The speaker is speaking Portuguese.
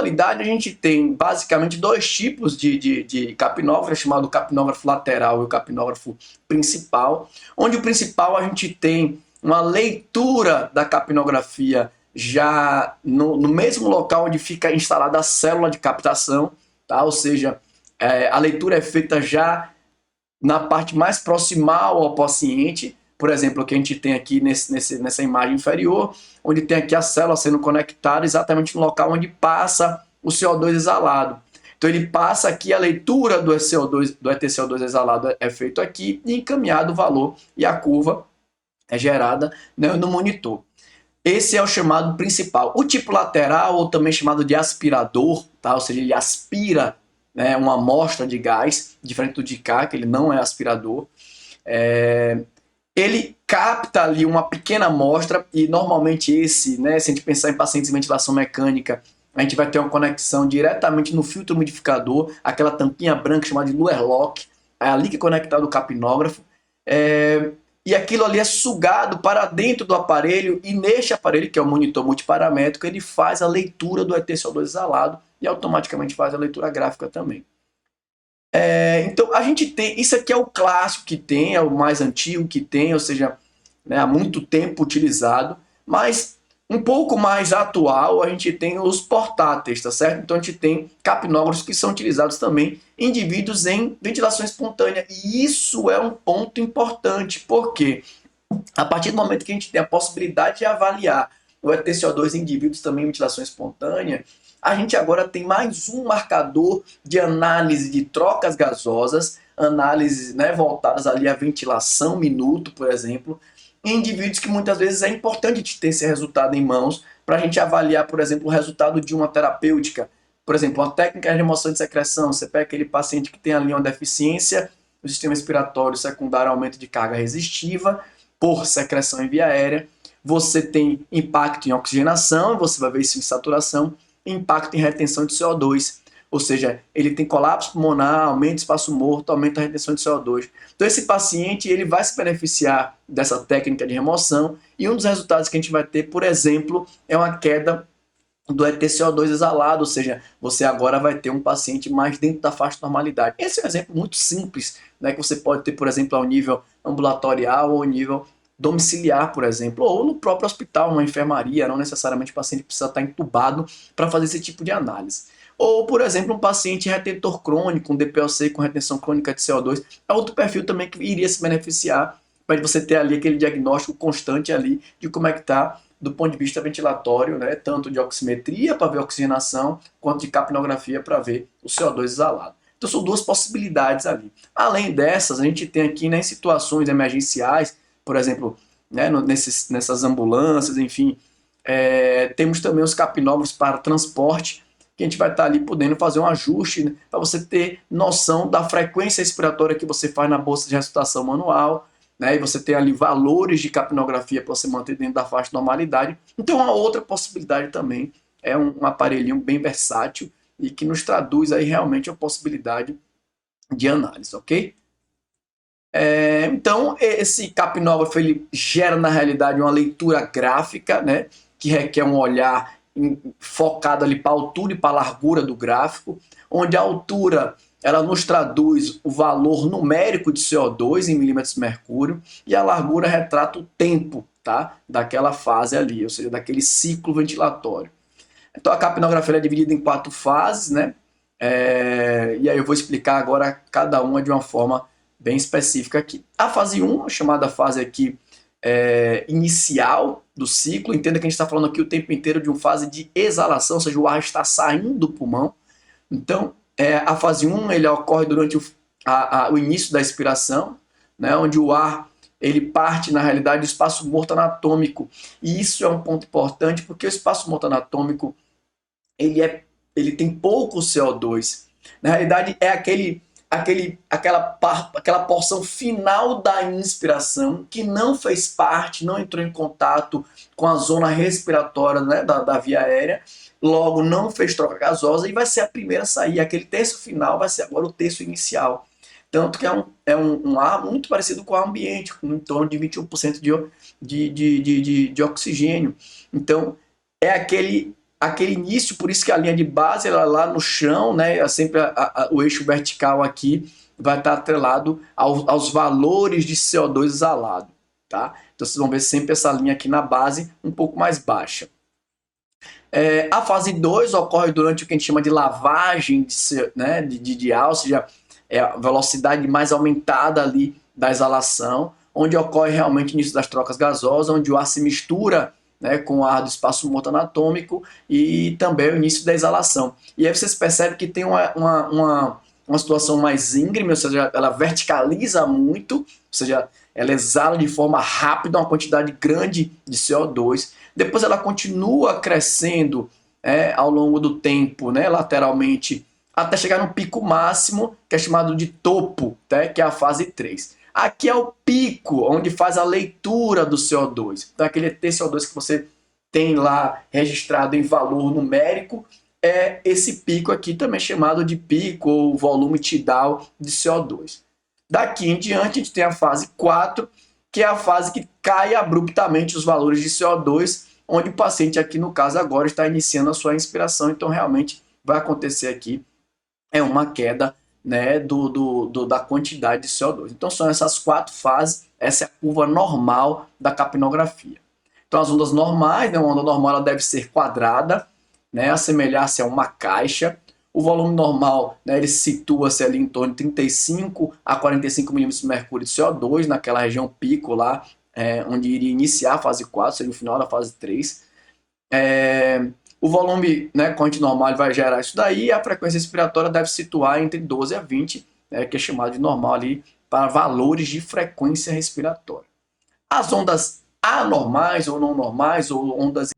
atualidade, a gente tem basicamente dois tipos de capnógrafo, chamado capnógrafo lateral e o capnógrafo principal, onde o principal a gente tem uma leitura da capnografia já no mesmo local onde fica instalada a célula de captação, tá? Ou seja, a leitura é feita já na parte mais proximal ao paciente. Por exemplo, o que a gente tem aqui nessa imagem inferior, onde tem aqui a célula sendo conectada exatamente no local onde passa o CO2 exalado. Então ele passa aqui, a leitura do CO2, do EtCO2 exalado é feito aqui e encaminhado o valor e a curva é gerada, né, no monitor. Esse é o chamado principal. O tipo lateral, ou também chamado de aspirador, tá? Ou seja, ele aspira, né, uma amostra de gás, diferente do de cá, que ele não é aspirador. Ele capta ali uma pequena amostra e normalmente esse, né, se a gente pensar em pacientes de ventilação mecânica, a gente vai ter uma conexão diretamente no filtro umidificador, aquela tampinha branca chamada de Luer Lock, é ali que é conectado o capnógrafo, e aquilo ali é sugado para dentro do aparelho, e neste aparelho, que é o monitor multiparamétrico, ele faz a leitura do EtCO2 exalado e automaticamente faz a leitura gráfica também. Então a gente tem, isso aqui é o clássico que tem, é o mais antigo que tem, ou seja, né, há muito tempo utilizado, mas um pouco mais atual a gente tem os portáteis, tá certo? Então a gente tem capnógrafos que são utilizados também em indivíduos em ventilação espontânea, e isso é um ponto importante, porque a partir do momento que a gente tem a possibilidade de avaliar o EtCO2 em indivíduos também em ventilação espontânea, a gente agora tem mais um marcador de análise de trocas gasosas, análises, né, voltadas ali à ventilação minuto, por exemplo, em indivíduos que muitas vezes é importante de ter esse resultado em mãos para a gente avaliar, por exemplo, o resultado de uma terapêutica. Por exemplo, uma técnica de remoção de secreção, você pega aquele paciente que tem ali uma deficiência do sistema respiratório secundário ao aumento de carga resistiva por secreção em via aérea, você tem impacto em oxigenação, você vai ver isso em saturação, impacto em retenção de CO2, ou seja, ele tem colapso pulmonar, aumento de espaço morto, aumenta a retenção de CO2. Então esse paciente ele vai se beneficiar dessa técnica de remoção, e um dos resultados que a gente vai ter, por exemplo, é uma queda do EtCO2 exalado, ou seja, você agora vai ter um paciente mais dentro da faixa de normalidade. Esse é um exemplo muito simples, né, que você pode ter, por exemplo, ao nível ambulatorial ou ao nível domiciliar, por exemplo, ou no próprio hospital, uma enfermaria, não necessariamente o paciente precisa estar entubado para fazer esse tipo de análise. Ou, por exemplo, um paciente retentor crônico, um DPOC com retenção crônica de CO2, é outro perfil também que iria se beneficiar para você ter ali aquele diagnóstico constante ali de como é que está do ponto de vista ventilatório, né, tanto de oximetria para ver a oxigenação, quanto de capnografia para ver o CO2 exalado. Então são duas possibilidades ali. Além dessas, a gente tem aqui, né, em situações emergenciais, por exemplo, né, nessas ambulâncias, enfim, temos também os capnógrafos para transporte, que a gente vai estar ali podendo fazer um ajuste, né, para você ter noção da frequência respiratória que você faz na bolsa de ressuscitação manual, né, e você tem ali valores de capnografia para você manter dentro da faixa de normalidade. Então, uma outra possibilidade também é um aparelhinho bem versátil e que nos traduz aí realmente a possibilidade de análise, ok? Então, esse capnógrafo ele gera, na realidade, uma leitura gráfica, né, que requer um olhar focado ali para a altura e para a largura do gráfico, onde a altura ela nos traduz o valor numérico de CO2 em milímetros de mercúrio, e a largura retrata o tempo, tá, daquela fase ali, ou seja, daquele ciclo ventilatório. Então, a capnografia é dividida em 4 fases, né, e aí eu vou explicar agora cada uma de uma forma bem específica aqui. A fase 1, chamada fase aqui inicial do ciclo, entenda que a gente está falando aqui o tempo inteiro de uma fase de exalação, ou seja, o ar está saindo do pulmão. Então, a fase 1 ele ocorre durante o início da expiração, né, onde o ar ele parte, na realidade, do espaço morto anatômico. E isso é um ponto importante, porque o espaço morto anatômico ele tem pouco CO2. Na realidade, é aquela porção final da inspiração que não fez parte, não entrou em contato com a zona respiratória, né, da via aérea, logo não fez troca gasosa e vai ser a primeira a sair. Aquele terço final vai ser agora o terço inicial. Tanto que é um ar muito parecido com o ambiente, com em torno de 21% de oxigênio. Então, é aquele aquele início, por isso que a linha de base ela é lá no chão, né? É sempre o eixo vertical aqui vai estar atrelado aos valores de CO2 exalado, tá? Então vocês vão ver sempre essa linha aqui na base um pouco mais baixa. A fase 2 ocorre durante o que a gente chama de lavagem de ar, ou seja, é a velocidade mais aumentada ali da exalação, onde ocorre realmente o início das trocas gasosas, onde o ar se mistura, né, com o ar do espaço morto anatômico e também o início da exalação. E aí vocês percebem que tem uma situação mais íngreme, ou seja, ela verticaliza muito, ou seja, ela exala de forma rápida uma quantidade grande de CO2. Depois ela continua crescendo ao longo do tempo, né, lateralmente, até chegar no pico máximo, que é chamado de topo, tá, que é a fase 3. Aqui é o pico, onde faz a leitura do CO2. Então, aquele TCO2 que você tem lá registrado em valor numérico, é esse pico aqui, também chamado de pico ou volume tidal de CO2. Daqui em diante, a gente tem a fase 4, que é a fase que cai abruptamente os valores de CO2, onde o paciente aqui, no caso agora, está iniciando a sua inspiração, então realmente vai acontecer aqui uma queda, né, da quantidade de CO2. Então são essas 4 fases, essa é a curva normal da capnografia. Então as ondas normais, né, uma onda normal ela deve ser quadrada, né, assemelhar-se a uma caixa. O volume normal, né, ele situa-se ali em torno de 35 a 45 milímetros de mercúrio de CO2, naquela região pico lá, onde iria iniciar a fase 4, seria o final da fase 3. O volume, né, corrente normal ele vai gerar isso daí, e a frequência respiratória deve situar entre 12 a 20, né, que é chamado de normal ali, para valores de frequência respiratória. As ondas anormais ou não normais, ou ondas